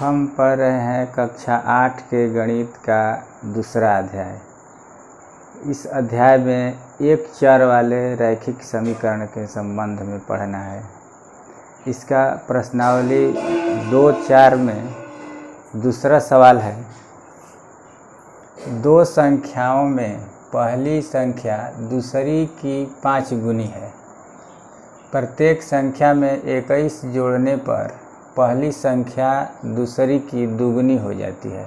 हम पढ़ रहे हैं कक्षा 8 के गणित का दूसरा अध्याय। इस अध्याय में एक चर वाले रैखिक समीकरण के संबंध में पढ़ना है। इसका प्रश्नावली 2-4 में दूसरा सवाल है, दो संख्याओं में पहली संख्या दूसरी की 5 गुनी है। प्रत्येक संख्या में 21 जोड़ने पर पहली संख्या दूसरी की दुगनी हो जाती है,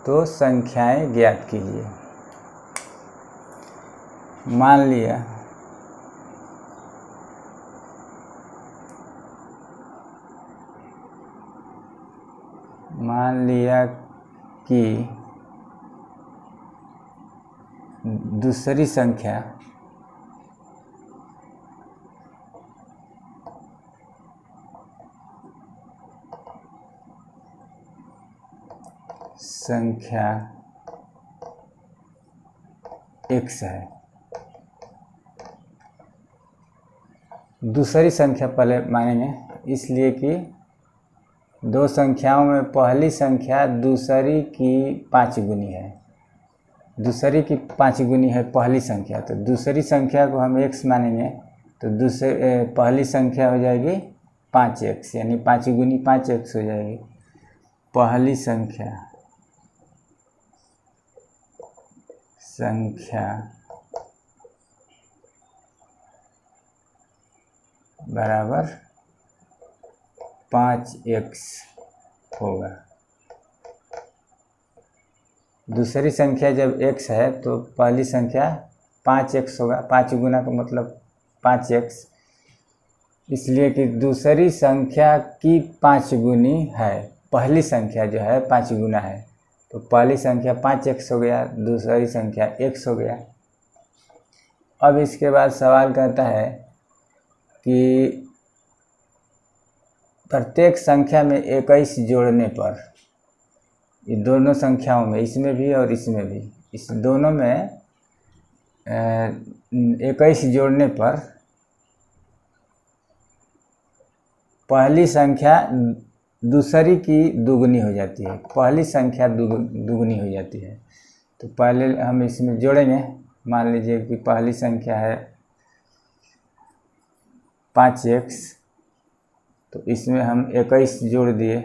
तो संख्याएं ज्ञात कीजिए। मान लिया कि दूसरी संख्या x है। दूसरी संख्या पहले मानेंगे, इसलिए कि दो संख्याओं में पहली संख्या दूसरी की 5 गुनी है। दूसरी की 5 गुनी है पहली संख्या, तो दूसरी संख्या को हम x मानेंगे, तो पहली संख्या हो जाएगी 5x, यानी 5 गुनी 5x हो जाएगी। पहली संख्या बराबर 5x होगा। दूसरी संख्या जब x है तो पहली संख्या 5x होगा। 5 गुना का मतलब 5x, इसलिए कि दूसरी संख्या की 5 गुनी है। पहली संख्या जो है 5 गुना है, तो पहली संख्या 5x हो गया, दूसरी संख्या x हो गया। अब इसके बाद सवाल कहता है कि प्रत्येक संख्या में 21 जोड़ने पर, ये दोनों संख्याओं में, इसमें भी और इसमें भी, इस दोनों में 21 जोड़ने पर पहली संख्या दूसरी की दुगनी हो जाती है। पहली संख्या दुगनी हो जाती है, तो पहले हम इसमें जोड़ेंगे। मान लीजिए कि पहली संख्या है 5x, तो इसमें हम 21 जोड़ दिए।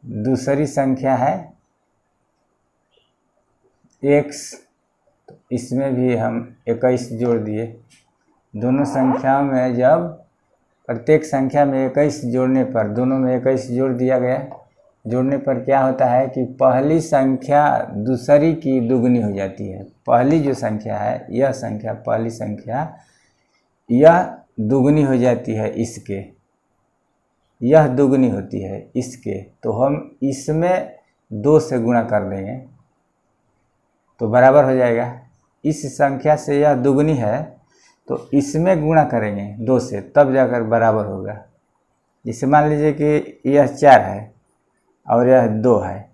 दूसरी संख्या है x, तो इसमें भी हम 21 जोड़ दिए। दोनों संख्याओं में जब प्रत्येक संख्या में 21 जोड़ने पर, दोनों में 21 जोड़ दिया गया, जोड़ने पर क्या होता है कि पहली संख्या दूसरी की दुगनी हो जाती है। पहली जो संख्या है, यह संख्या, पहली संख्या यह दुगनी हो जाती है इसके, यह दुगनी होती है इसके, तो हम इसमें 2 से गुणा कर देंगे तो बराबर हो जाएगा। इस संख्या से यह दुगनी है तो इसमें गुणा करेंगे 2 से, तब जाकर बराबर होगा। जैसे मान लीजिए कि यह 4 है और यह 2 है,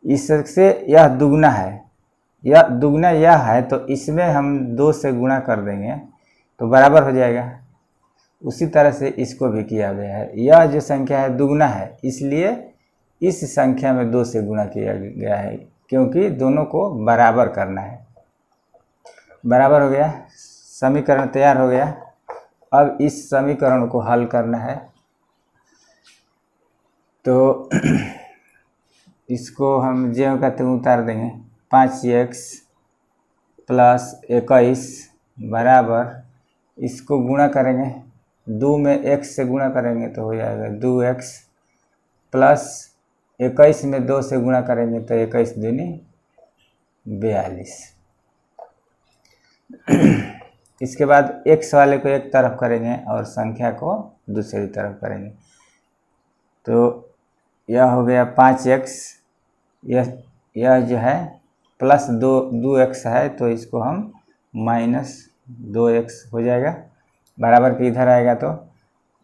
इससे यह दुगना है, यह दुगना यह है, तो इसमें हम 2 से गुणा कर देंगे तो बराबर हो जाएगा। उसी तरह से इसको भी किया गया है। यह जो संख्या है दुगना है, इसलिए इस संख्या में 2 से गुणा किया गया है, क्योंकि दोनों को बराबर करना है। बराबर हो गया, समीकरण तैयार हो गया। अब इस समीकरण को हल करना है, तो इसको हम ज्यों का त्यों उतार देंगे। 5x प्लस 21 बराबर, इसको गुणा करेंगे, 2 में x से गुणा करेंगे तो हो जाएगा 2x, प्लस 21 में 2 से गुणा करेंगे तो 21 दूनी 42। इसके बाद x वाले को एक तरफ करेंगे और संख्या को दूसरी तरफ करेंगे, तो यह हो गया 5x, यह जो है प्लस 2x है, तो इसको हम -2x हो जाएगा। बराबर के इधर आएगा तो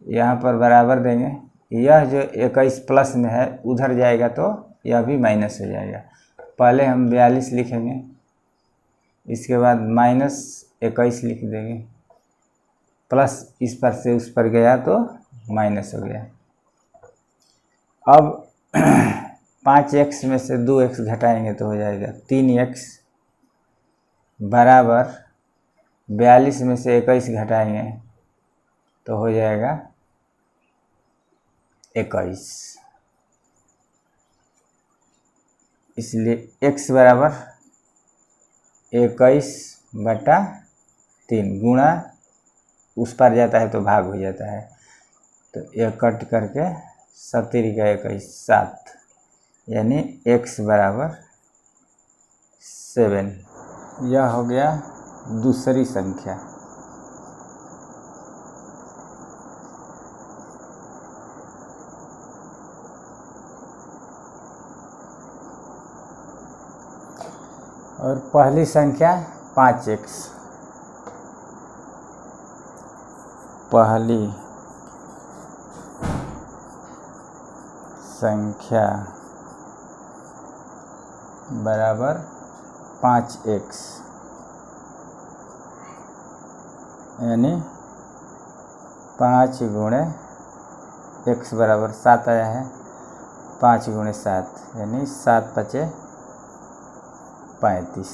यहाँ पर बराबर देंगे। यह जो 21 प्लस में है उधर जाएगा तो यह भी माइनस हो जाएगा। पहले हम 42 लिखेंगे, इसके बाद -21 लिख देंगे, प्लस इस पर से उस पर गया तो माइनस हो गया। अब 5x में से 2x घटाएंगे तो हो जाएगा 3x बराबर 42 में से 21 घटाएंगे तो हो जाएगा 21। इसलिए x बराबर 21/3 गुणा उस पर जाता है तो भाग हो जाता है, तो यह कट करके 70 का 21 7, यानी x बराबर 7। यह हो गया दूसरी संख्या। और पहली संख्या 5x, पहली संख्या बराबर 5x, यानी 5 गुणे x बराबर 7 आया है, 5 गुणे 7 यानी 7 × 5 = 35।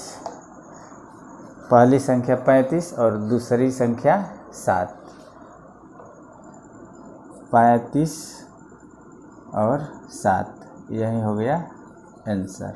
पहली संख्या 35 और दूसरी संख्या 7, 35 और 7, यही हो गया आंसर।